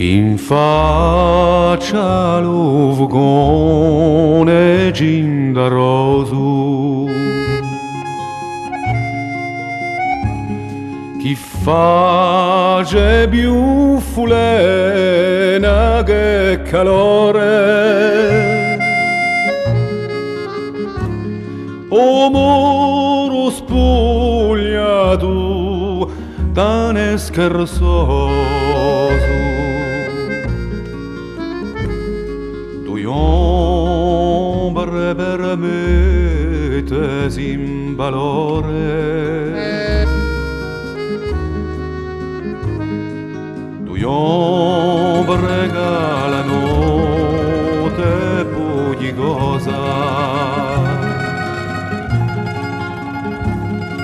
in faccia l'uvgone gindaroso, chi face più fulena che calore, o muro spogliato tan scherzoso, due ombre per mettersi in valore, due ombre che la notte pugnosa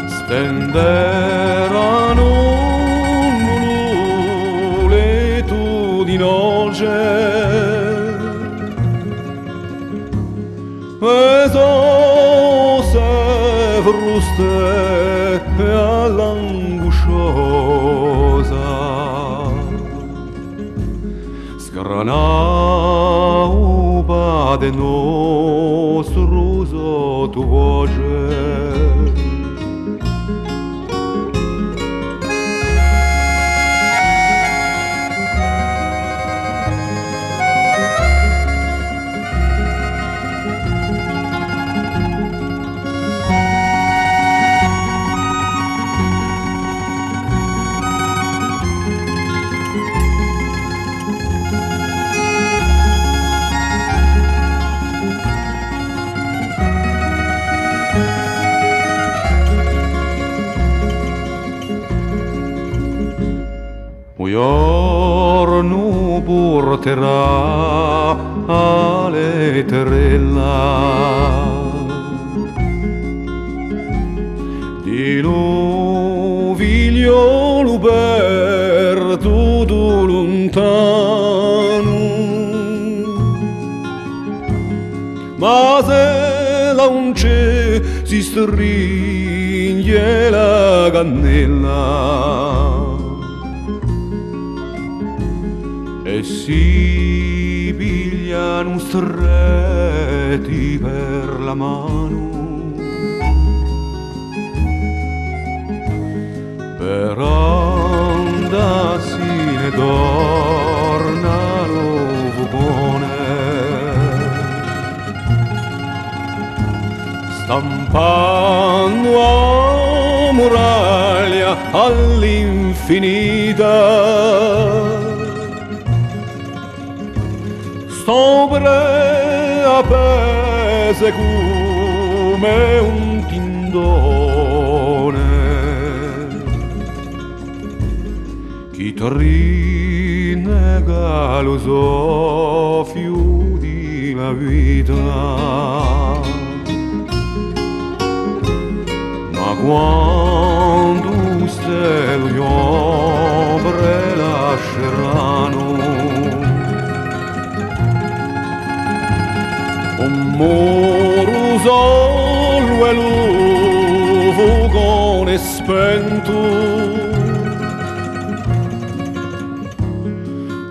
stenderanno nuvolette di noce e so se fruste all'angosciosa scranau pade nostro sotto voce. Un giorno porterà all'eterella di un figliolo perduto lontano, ma se la un c'è si stringe la cannella e si pigliano stretti per la mano per andarsene tornano buone stampando a muraglia all'infinita sopra appese come un tindone, chi ti rinnega lo soffio di la vita, ma quando stelle gli ombre lasceranno un muro solo e l'ufugone spento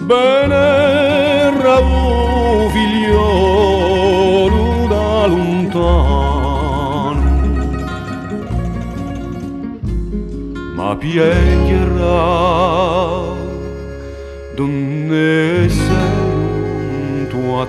benera un figliolo da lontano ma piegherà donne sei un tuo